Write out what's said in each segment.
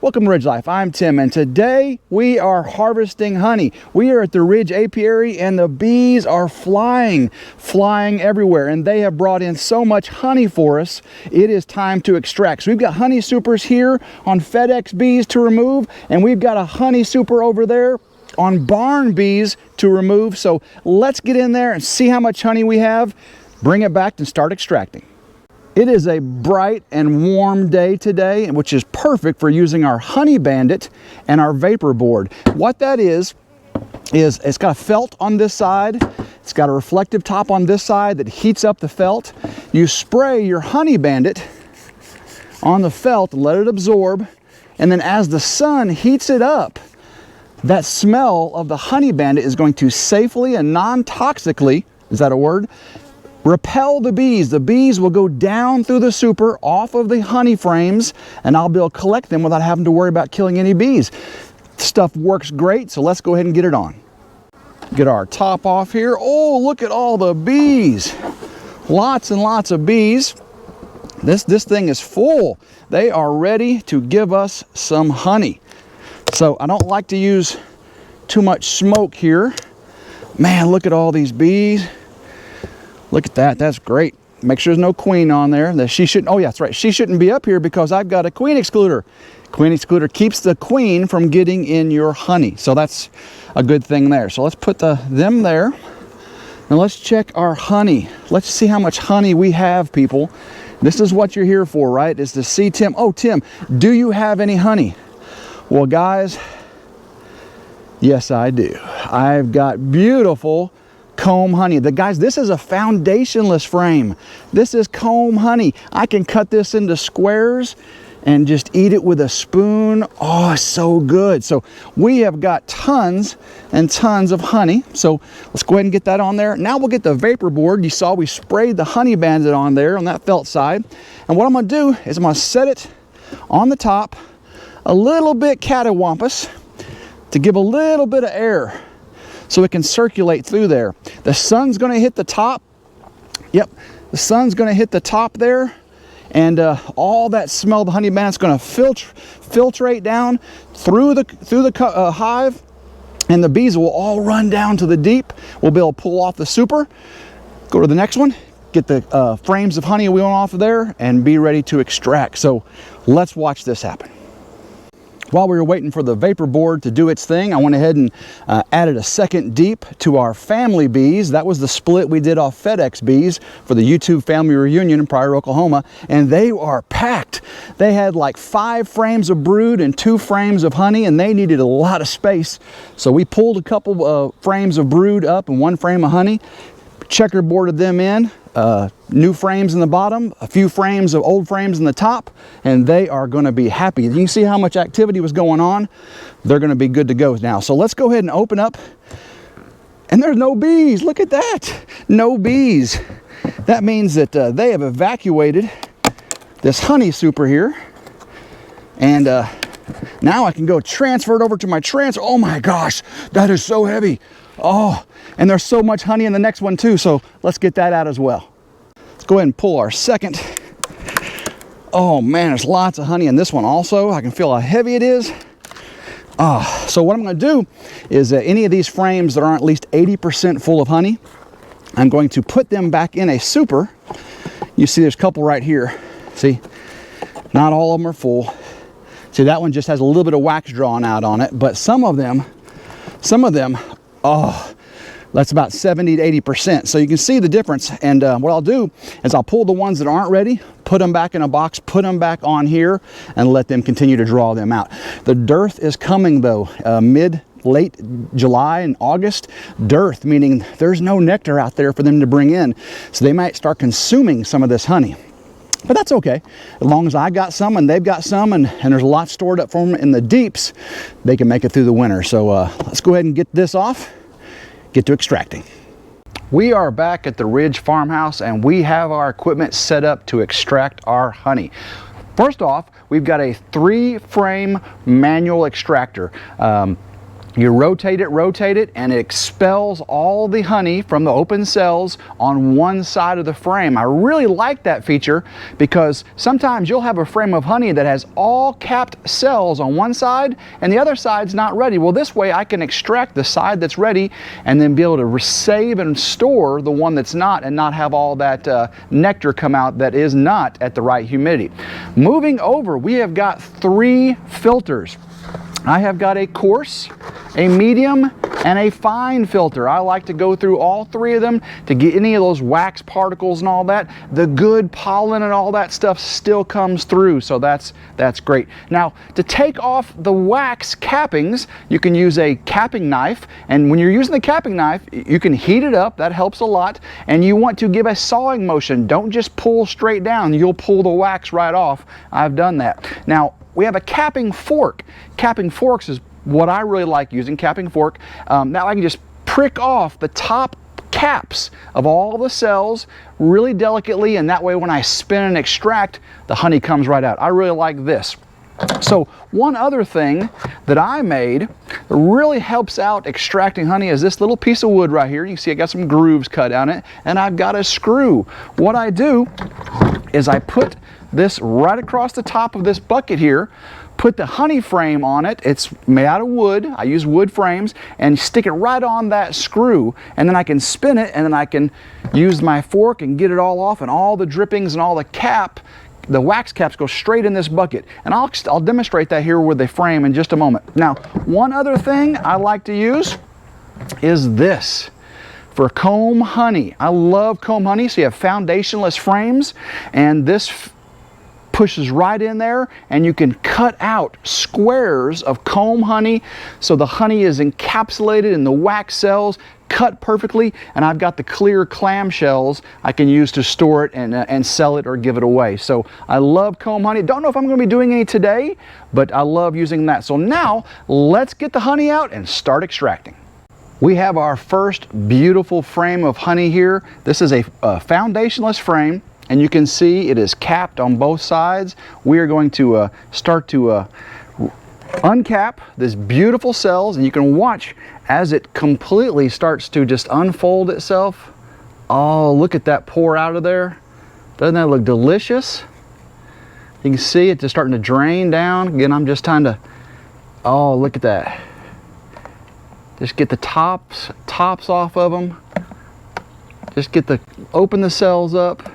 Welcome to Ridge Life. I'm Tim, and today we are harvesting honey. We are at the Ridge Apiary, and the bees are flying everywhere, and they have brought in so much honey for us. It is time to extract. So we've got honey supers here on FedEx bees to remove, and we've got a honey super over there on barn bees to remove. So let's get in there and see how much honey we have, bring it back, and start extracting. It is a bright and warm day today, which is perfect for using our Honey Bandit and our vapor board. What that is it's got a felt on this side. It's got a reflective top on this side that heats up the felt. You spray your Honey Bandit on the felt and let it absorb. And then as the sun heats it up, that smell of the Honey Bandit is going to safely and non-toxically, is that a word? Repel the bees. The bees will go down through the super off of the honey frames, and I'll be able to collect them without having to worry about killing any bees. Stuff works great, so let's go ahead and get it on. Get our top off here. Oh, look at all the bees. Lots and lots of bees. This thing is full. They are ready to give us some honey. So I don't like to use too much smoke here. Man, look at all these bees. Look at that, that's great. Make sure there's no queen on there. That she shouldn't, oh yeah, that's right. She shouldn't be up here because I've got a queen excluder. Queen excluder keeps the queen from getting in your honey. So that's a good thing there. So let's put them there. And let's check our honey. Let's see how much honey we have, people. This is what you're here for, right? Is to see Tim. Oh, Tim, do you have any honey? Well, guys, yes, I do. I've got beautiful comb honey. Guys, this is a foundationless frame. This is comb honey. I can cut this into squares and just eat it with a spoon. Oh, so good. So we have got tons and tons of honey. So let's go ahead and get that on there. Now we'll get the vapor board. You saw we sprayed the Honey Bandit on there on that felt side. And what I'm going to do is I'm going to set it on the top a little bit cattywampus to give a little bit of air, so it can circulate through there. The sun's gonna hit the top. Yep, the sun's gonna hit the top there, and all that smell of the honey bandit's gonna filtrate down through the hive, and the bees will all run down to the deep. We'll be able to pull off the super, go to the next one, get the frames of honey we want off of there, and be ready to extract. So let's watch this happen. While we were waiting for the vapor board to do its thing, I went ahead and added a second deep to our family bees. That was the split we did off FedEx bees for the YouTube family reunion in Pryor, Oklahoma, and they are packed. They had like 5 frames of brood and 2 frames of honey, and they needed a lot of space. So we pulled a couple frames of brood up and 1 frame of honey, checkerboarded them in, new frames in the bottom, a few frames of old frames in the top, and they are going to be happy. You can see how much activity was going on. They're going to be good to go now. So let's go ahead and open up, and there's no bees. Look at that, no bees. That means that they have evacuated this honey super here, and now I can go transfer it over to my transfer. Oh my gosh, that is so heavy. Oh, and there's so much honey in the next one too, so let's get that out as well. Let's go ahead and pull our second. Oh man, there's lots of honey in this one also. I can feel how heavy it is. So what I'm going to do is any of these frames that aren't at least 80% full of honey, I'm going to put them back in a super. You see there's a couple right here. See, not all of them are full. See, that one just has a little bit of wax drawn out on it, but some of them, oh, that's about 70 to 80%. So you can see the difference. And what I'll do is I'll pull the ones that aren't ready, put them back in a box, put them back on here, and let them continue to draw them out. The dearth is coming though, late July and August. Dearth, meaning there's no nectar out there for them to bring in. So they might start consuming some of this honey. But that's okay. As long as I got some and they've got some, and there's a lot stored up for them in the deeps, they can make it through the winter. So let's go ahead and get this off, get to extracting. We are back at the Ridge farmhouse, and we have our equipment set up to extract our honey. First off, we've got a 3-frame manual extractor. You rotate it, and it expels all the honey from the open cells on one side of the frame. I really like that feature because sometimes you'll have a frame of honey that has all capped cells on one side and the other side's not ready. Well, this way I can extract the side that's ready and then be able to save and store the one that's not, and not have all that nectar come out that is not at the right humidity. Moving over, we have got 3 filters. I have got a coarse, a medium, and a fine filter. I like to go through all 3 of them to get any of those wax particles and all that. The good pollen and all that stuff still comes through, so that's great. Now, to take off the wax cappings, you can use a capping knife, and when you're using the capping knife, you can heat it up. That helps a lot, and you want to give a sawing motion. Don't just pull straight down. You'll pull the wax right off. I've done that. Now, we have a capping fork. Capping forks is what I really like using, capping fork. Now I can just prick off the top caps of all the cells really delicately, and that way when I spin and extract, the honey comes right out. I really like this. So one other thing that I made that really helps out extracting honey is this little piece of wood right here. You can see I got some grooves cut on it, and I've got a screw. What I do is I put this right across the top of this bucket here, put the honey frame on it. It's made out of wood. I use wood frames, and stick it right on that screw, and then I can spin it, and then I can use my fork and get it all off, and all the drippings and all the wax caps go straight in this bucket. And I'll demonstrate that here with the frame in just a moment. Now, one other thing I like to use is this. For comb honey. I love comb honey. So you have foundationless frames, and this pushes right in there, and you can cut out squares of comb honey so the honey is encapsulated in the wax cells, cut perfectly, and I've got the clear clamshells I can use to store it and sell it or give it away. So I love comb honey. Don't know if I'm going to be doing any today, but I love using that. So now let's get the honey out and start extracting. We have our first beautiful frame of honey here. This is a foundationless frame, and you can see it is capped on both sides. We are going to start to uncap this beautiful cells, and you can watch as it completely starts to just unfold itself. Oh, look at that pour out of there. Doesn't that look delicious? You can see it just starting to drain down. Again, I'm just trying to, oh, look at that. Just get the tops off of them. Just open the cells up.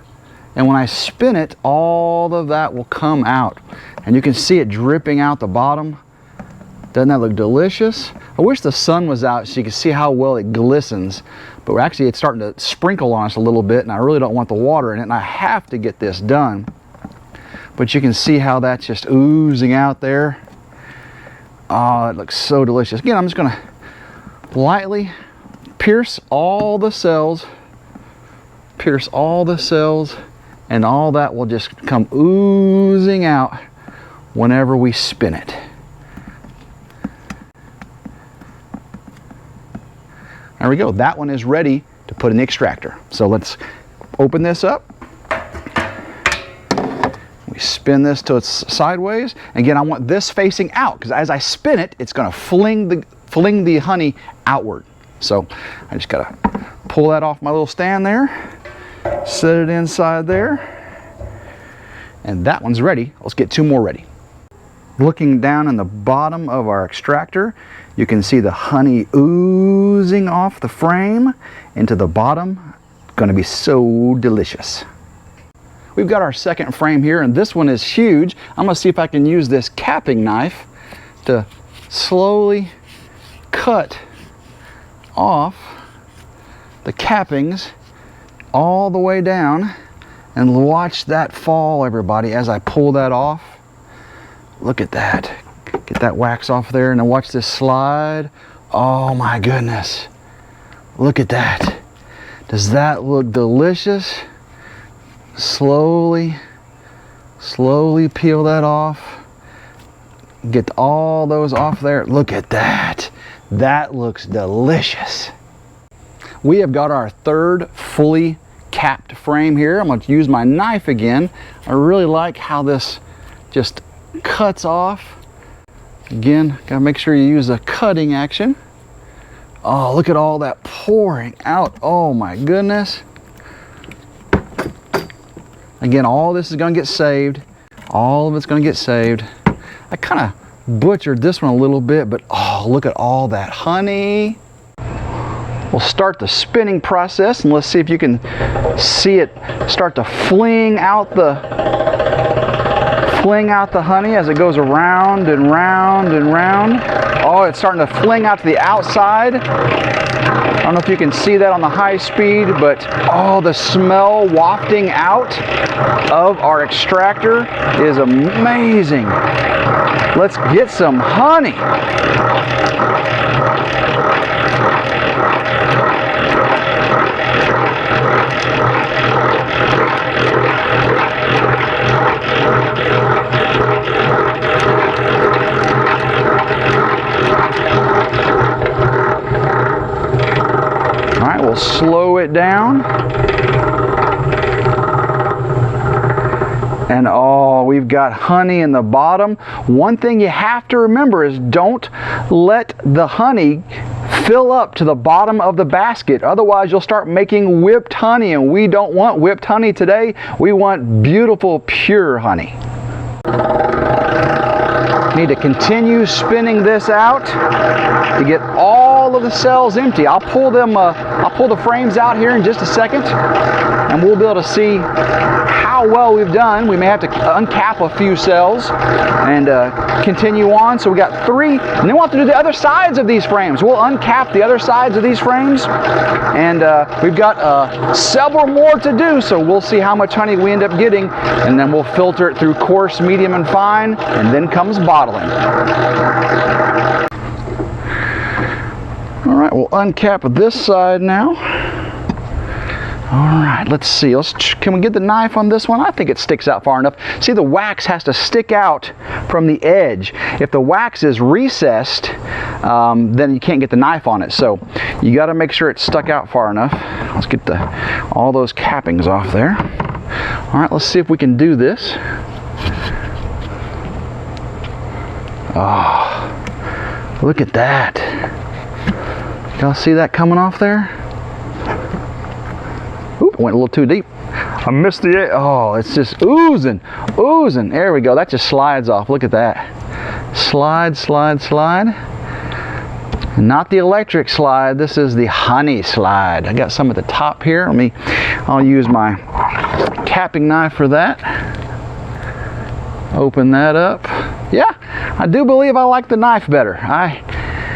And when I spin it, all of that will come out. And you can see it dripping out the bottom. Doesn't that look delicious? I wish the sun was out so you can see how well it glistens. But actually it's starting to sprinkle on us a little bit, and I really don't want the water in it, and I have to get this done. But you can see how that's just oozing out there. Oh, it looks so delicious. Again, I'm just gonna lightly pierce all the cells, and all that will just come oozing out whenever we spin it. There we go. That one is ready to put in the extractor. So let's open this up. We spin this till it's sideways. Again, I want this facing out, because as I spin it, it's going to fling the honey outward. So I just got to pull that off my little stand there. Set it inside there, and that one's ready. Let's get 2 more ready. Looking down in the bottom of our extractor, you can see the honey oozing off the frame into the bottom. Going to be so delicious. We've got our second frame here, and this one is huge. I'm going to see if I can use this capping knife to slowly cut off the cappings all the way down, and watch that fall, everybody, as I pull that off. Look at that. Get that wax off there, and then watch this slide. Oh my goodness. Look at that. Does that look delicious? Slowly peel that off. Get all those off there. Look at that. That looks delicious. We have got our third fully capped frame here. I'm going to use my knife again. I really like how this just cuts off Again, gotta make sure you use a cutting action. Oh, look at all that pouring out. Oh my goodness. Again, all this is gonna get saved. All of it's gonna get saved. I kind of butchered this one a little bit, but oh, look at all that honey. We'll start the spinning process, and let's see if you can see it start to fling out the honey as it goes around and round and round. Oh, it's starting to fling out to the outside. I don't know if you can see that on the high speed, but oh, the smell wafting out of our extractor is amazing. Let's get some honey. All right, we'll slow it down. And oh, we've got honey in the bottom. One thing you have to remember is don't let the honey fill up to the bottom of the basket. Otherwise, you'll start making whipped honey, and we don't want whipped honey today. We want beautiful, pure honey. Need to continue spinning this out to get all of the cells empty. I'll pull the frames out here in just a second, and we'll be able to see how well we've done. We may have to uncap a few cells and continue on. So we got 3, and then we'll have to do the other sides of these frames. We'll uncap the other sides of these frames, and we've got several more to do. So we'll see how much honey we end up getting, and then we'll filter it through coarse, medium, and fine, and then comes bottling. All right, we'll uncap this side now. All right, let's see. Can we get the knife on this one? I think it sticks out far enough. See, the wax has to stick out from the edge. If the wax is recessed, then you can't get the knife on it. So you got to make sure it's stuck out far enough. Let's get all those cappings off there. All right, let's see if we can do this. Oh, look at that. Y'all see that coming off there? Oop, went a little too deep. I missed the, oh, it's just oozing, oozing. There we go, that just slides off. Look at that. Slide, slide, slide. Not the electric slide, this is the honey slide. I got some at the top here. I'll use my capping knife for that. Open that up. Yeah, I do believe I like the knife better.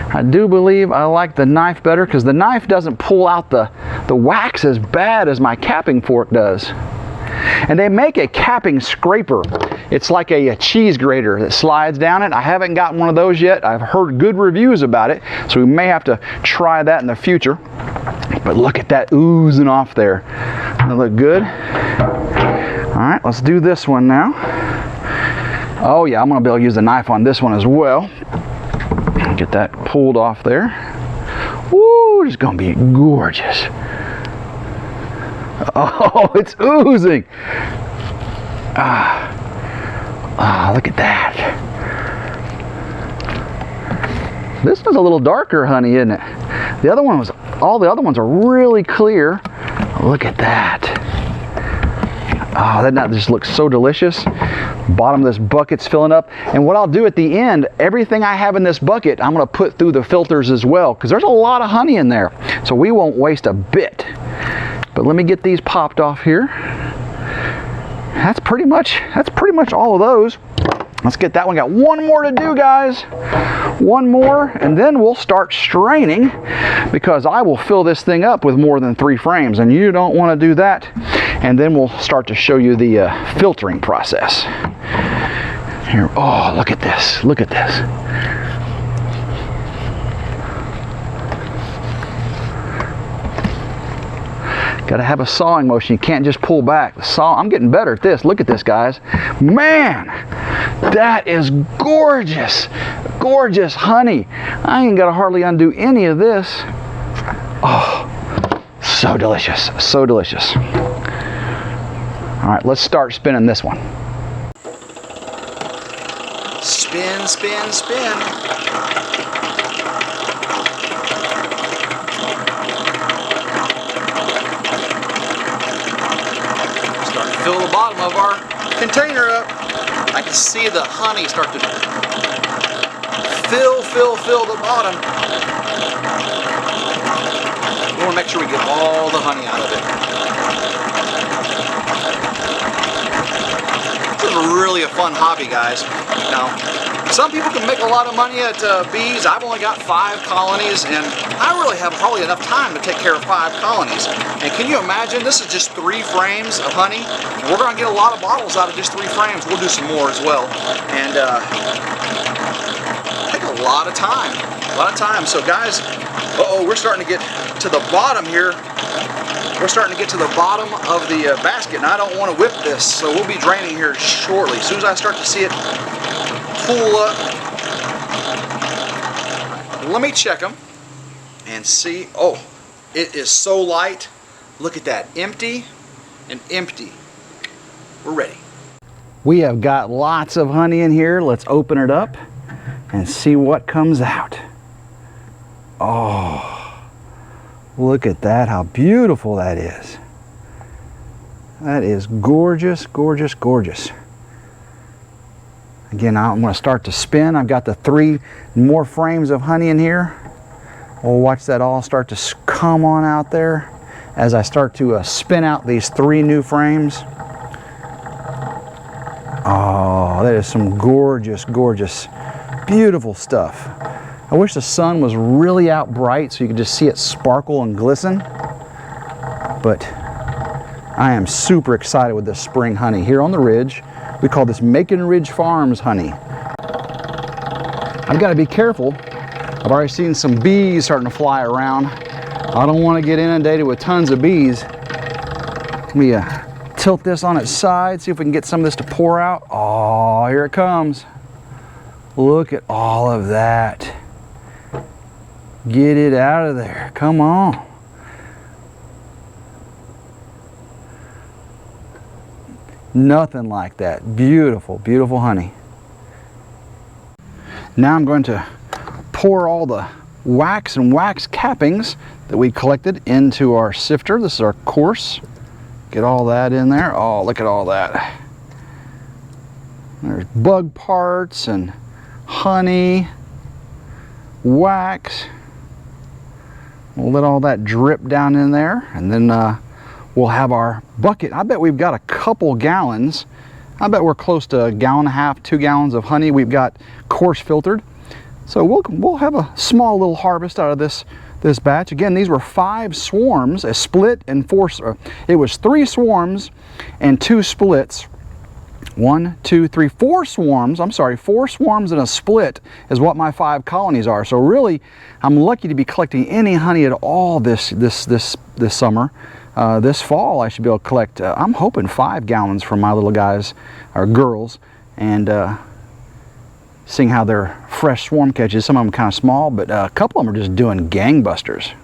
I do believe I like the knife better because the knife doesn't pull out the wax as bad as my capping fork does. And they make a capping scraper. It's like a cheese grater that slides down it. I haven't gotten one of those yet. I've heard good reviews about it, so we may have to try that in the future. But look at that oozing off there. Doesn't it look good? All right, let's do this one now. Oh yeah, I'm gonna be able to use the knife on this one as well. Get that pulled off there. Woo, it's gonna be gorgeous. Oh, it's oozing. Look at that. This one's a little darker honey, isn't it? The other one was, all the other ones are really clear. Look at that. Oh, that just looks so delicious. Bottom of this bucket's filling up. And what I'll do at the end, everything I have in this bucket, I'm gonna put through the filters as well, because there's a lot of honey in there. So we won't waste a bit. But let me get these popped off here. That's pretty much all of those. Let's get that one. Got one more to do, guys. One more, and then we'll start straining, because I will fill this thing up with more than 3 frames, and you don't want to do that. And then we'll start to show you the filtering process. Here, oh, look at this. Look at this. Got to have a sawing motion. You can't just pull back. The saw. I'm getting better at this. Look at this, guys. Man, that is gorgeous. Gorgeous honey. I ain't got to hardly undo any of this. Oh, so delicious. So delicious. All right, let's start spinning this one. Spin Spin, spin, spin. Start to fill the bottom of our container up. I can see the honey start to fill the bottom. We want to make sure we get all the honey out of it. This is really a fun hobby, guys. Now, some people can make a lot of money at bees. I've only got 5 colonies, and I really have probably enough time to take care of 5 colonies. And can you imagine, this is just 3 frames of honey, and we're going to get a lot of bottles out of just 3 frames. We'll do some more as well. And take a lot of time. So guys, we're starting to get to the bottom here. We're starting to get to the bottom of the basket, and I don't want to whip this, so we'll be draining here shortly. As soon as I start to see it pull up, let me check them and see. Oh, it is so light. Look at that, empty and empty. We're ready. We have got lots of honey in here. Let's open it up and see what comes out. Oh, look at that, how beautiful that is. That is gorgeous, gorgeous, gorgeous. Again, I'm going to start to spin. I've got the 3 more frames of honey in here. We'll watch that all start to come on out there as I start to spin out these 3 new frames. Oh, that is some gorgeous, gorgeous, beautiful stuff. I wish the sun was really out bright so you could just see it sparkle and glisten. But I am super excited with this spring honey here on the ridge. We call this Macon Ridge Farms honey. I've got to be careful. I've already seen some bees starting to fly around. I don't want to get inundated with tons of bees. Let me tilt this on its side, see if we can get some of this to pour out. Oh, here it comes. Look at all of that. Get it out of there. Come on. Nothing like that. Beautiful, beautiful honey. Now I'm going to pour all the wax and wax cappings that we collected into our sifter. This is our course. Get all that in there. Oh, look at all that. There's bug parts and honey, wax. We'll let all that drip down in there, and then we'll have our bucket. I bet we've got a couple gallons. I bet we're close to 1.5 gallons, 2 gallons of honey we've got coarse filtered. So we'll have a small little harvest out of this batch. Again, these were 5 swarms, a split and 4. It was 3 swarms and 2 splits. 1, 2, 3, 4 swarms. I'm sorry, 4 swarms and a split is what my 5 colonies are. So really, I'm lucky to be collecting any honey at all this summer. This fall, I should be able to collect. I'm hoping 5 gallons from my little guys or girls, and seeing how they're fresh swarm catches. Some of them kind of small, but a couple of them are just doing gangbusters.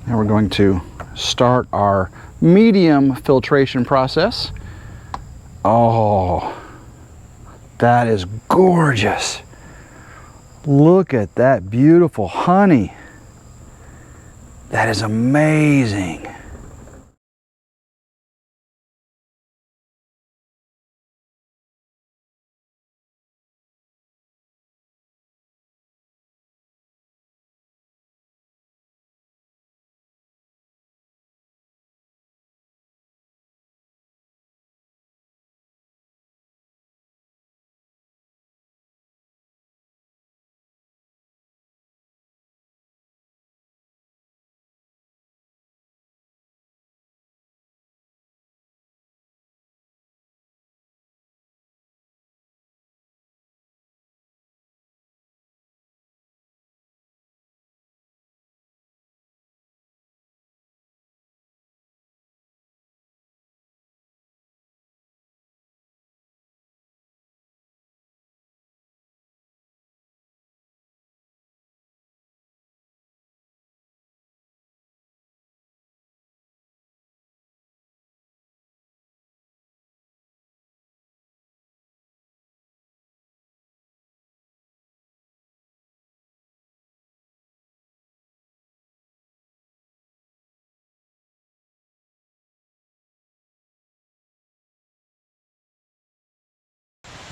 Now we're going to start our medium filtration process. Oh, that is gorgeous. Look at that beautiful honey. That is amazing.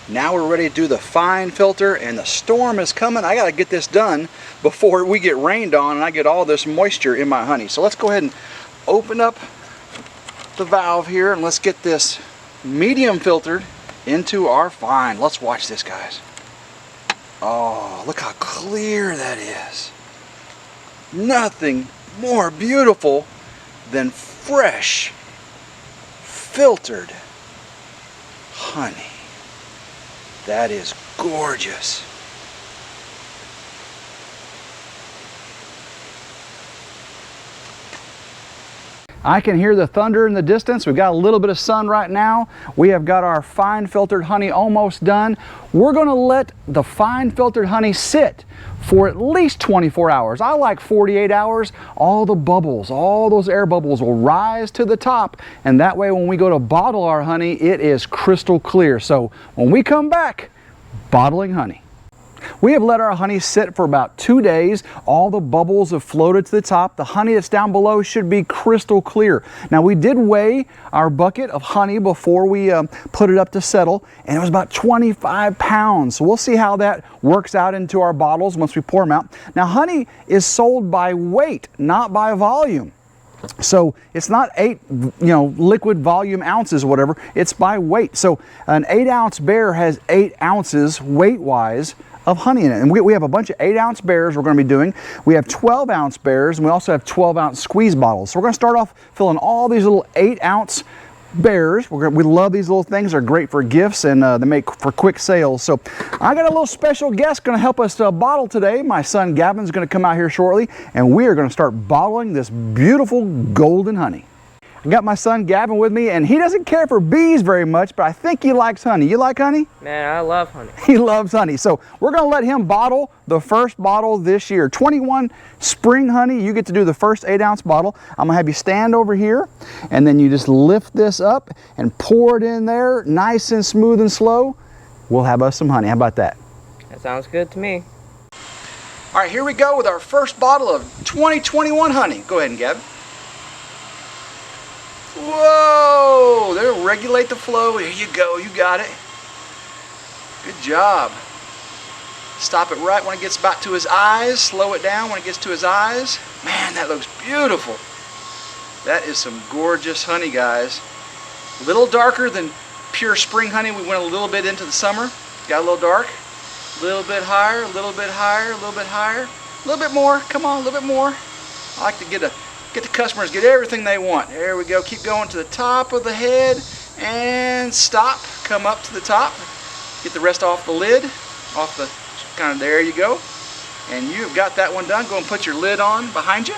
Now we're ready to do the fine filter, and the storm is coming. I got to get this done before we get rained on and I get all this moisture in my honey. So let's go ahead and open up the valve here and let's get this medium filtered into our fine. Let's watch this, guys. Oh, look how clear that is. Nothing more beautiful than fresh filtered honey. That is gorgeous. I can hear the thunder in the distance. We've got a little bit of sun right now. We have got our fine filtered honey almost done. We're going to let the fine filtered honey sit for at least 24 hours. I like 48 hours. All the bubbles, all those air bubbles will rise to the top, and that way when we go to bottle our honey, it is crystal clear. So when we come back, bottling honey. We have let our honey sit for about 2 days. All the bubbles have floated to the top. The honey that's down below should be crystal clear. Now, we did weigh our bucket of honey before we put it up to settle, and it was about 25 pounds. So we'll see how that works out into our bottles once we pour them out. Now, honey is sold by weight, not by volume. So it's not 8, liquid volume ounces or whatever. It's by weight. So an 8-ounce bear has 8 ounces weight-wise of honey in it. And we have a bunch of 8-ounce bears we're going to be doing. We have 12-ounce bears, and we also have 12-ounce squeeze bottles. So we're going to start off filling all these little 8-ounce bears. We love these little things. They're great for gifts, and they make for quick sales. So I got a little special guest going to help us bottle today. My son Gavin's going to come out here shortly, and we are going to start bottling this beautiful golden honey. I got my son Gavin with me, and he doesn't care for bees very much, but I think he likes honey. You like honey? Man, I love honey. He loves honey. So we're going to let him bottle the first bottle this year. 21 spring honey. You get to do the first 8-ounce bottle. I'm going to have you stand over here, and then you just lift this up and pour it in there nice and smooth and slow. We'll have us some honey. How about that? That sounds good to me. All right, here we go with our first bottle of 2021 honey. Go ahead and Gavin. Whoa, they'll regulate the flow. Here you go, you got it. Good job. Stop it right when it gets about to his eyes. Slow it down when it gets to his eyes. Man, that looks beautiful. That is some gorgeous honey, guys. A little darker than pure spring honey. We went a little bit into the summer. Got a little dark. A little bit higher, a little bit higher, a little bit higher. A little bit more, come on, a little bit more. I like to get the customers, get everything they want. There we go. Keep going to the top of the head and stop. Come up to the top. Get the rest off the lid, off the kind of, there you go. And you've got that one done. Go and put your lid on behind you.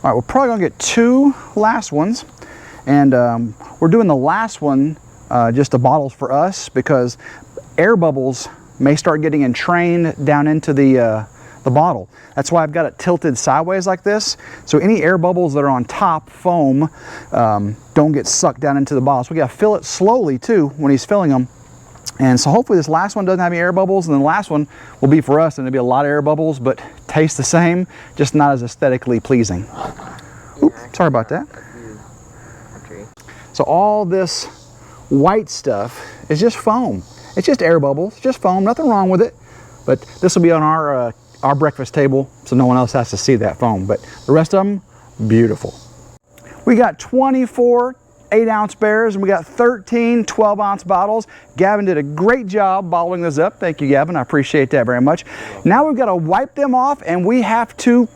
All right, we're probably gonna get 2 last ones, and we're doing the last one just the bottles for us because air bubbles may start getting entrained down into the bottle. That's why I've got it tilted sideways like this, so any air bubbles that are on top foam don't get sucked down into the bottle. So we gotta fill it slowly too when he's filling them. And so hopefully this last one doesn't have any air bubbles, and then the last one will be for us, and it'll be a lot of air bubbles, but taste the same, just not as aesthetically pleasing. Oops, sorry about that. So all this white stuff is just foam. It's just air bubbles, just foam, nothing wrong with it. But this will be on our breakfast table, so no one else has to see that foam. But the rest of them, beautiful. We got 24 8-ounce bears, and we got 13 12-ounce bottles. Gavin did a great job bottling this up. Thank you, Gavin. I appreciate that very much. Now we've got to wipe them off, and we have to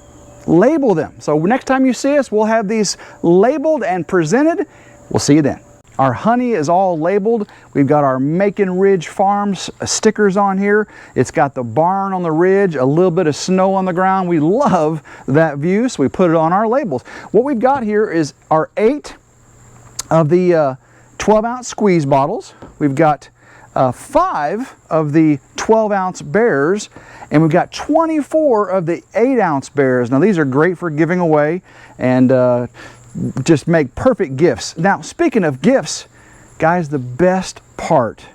label them. So next time you see us, we'll have these labeled and presented. We'll see you then. Our honey is all labeled. We've got our Macon Ridge Farms stickers on here. It's got the barn on the ridge, a little bit of snow on the ground. We love that view, so we put it on our labels. What we've got here is our 8 of the 12-ounce squeeze bottles. We've got 5 of the 12-ounce bears, and we've got 24 of the 8-ounce bears. Now these are great for giving away and just make perfect gifts. Now speaking of gifts, guys, the best part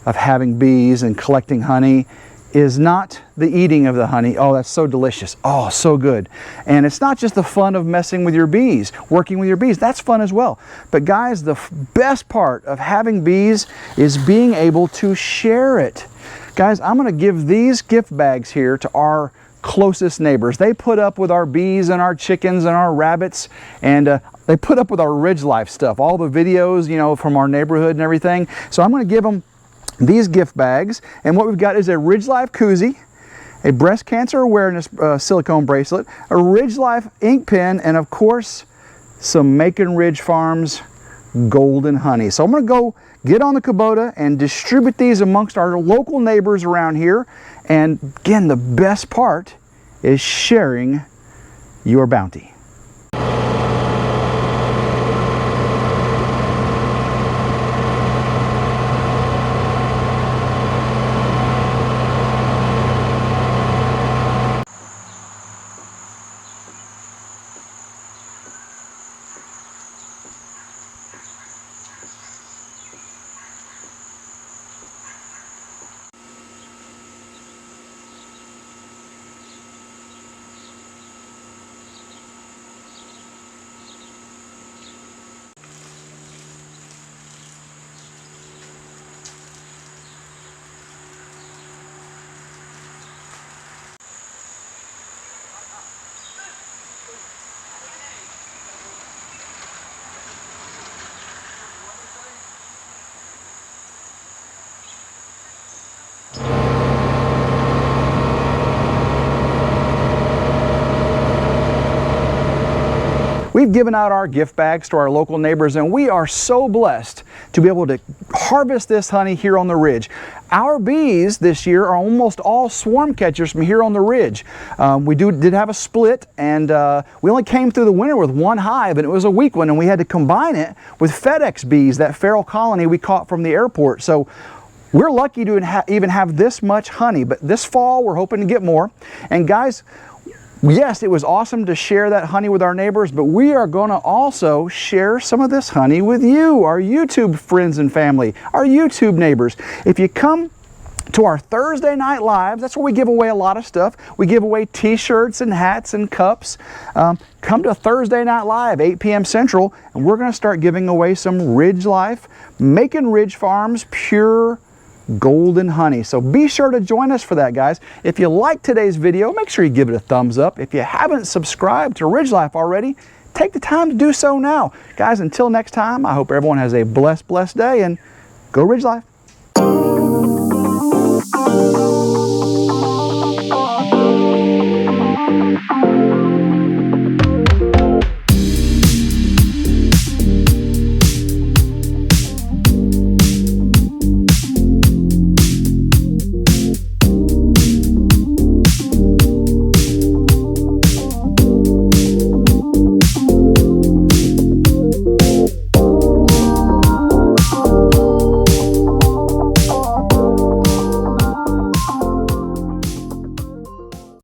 of having bees and collecting honey is not the eating of the honey. Oh, that's so delicious. Oh, so good. And it's not just the fun of messing with your bees, working with your bees. That's fun as well. But guys, the best part of having bees is being able to share it. Guys, I'm gonna give these gift bags here to our closest neighbors. They put up with our bees and our chickens and our rabbits, and they put up with our RidgeLife stuff, all the videos, you know, from our neighborhood and everything. So I'm gonna give them these gift bags, and what we've got is a RidgeLife koozie, a breast cancer awareness silicone bracelet, a RidgeLife ink pen, and of course some Macon Ridge Farms golden honey. So I'm going to go get on the Kubota and distribute these amongst our local neighbors around here. And again, the best part is sharing your bounty. We've given out our gift bags to our local neighbors, and we are so blessed to be able to harvest this honey here on the ridge. Our bees this year are almost all swarm catchers from here on the ridge. We did have a split, and we only came through the winter with one hive, and it was a weak one, and we had to combine it with FedEx bees, that feral colony we caught from the airport. So we're lucky to even have this much honey, but this fall we're hoping to get more. And guys, yes, it was awesome to share that honey with our neighbors, but we are going to also share some of this honey with you, our YouTube friends and family, our YouTube neighbors. If you come to our Thursday night lives, that's where we give away a lot of stuff. We give away t-shirts and hats and cups. Come to Thursday Night Live, 8 p.m. Central, and we're going to start giving away some RidgeLife, Macon Ridge Farms pure golden honey. So be sure to join us for that, guys. If you like today's video, make sure you give it a thumbs up. If you haven't subscribed to RidgeLife already, take the time to do so now. Guys, until next time, I hope everyone has a blessed day, and go RidgeLife.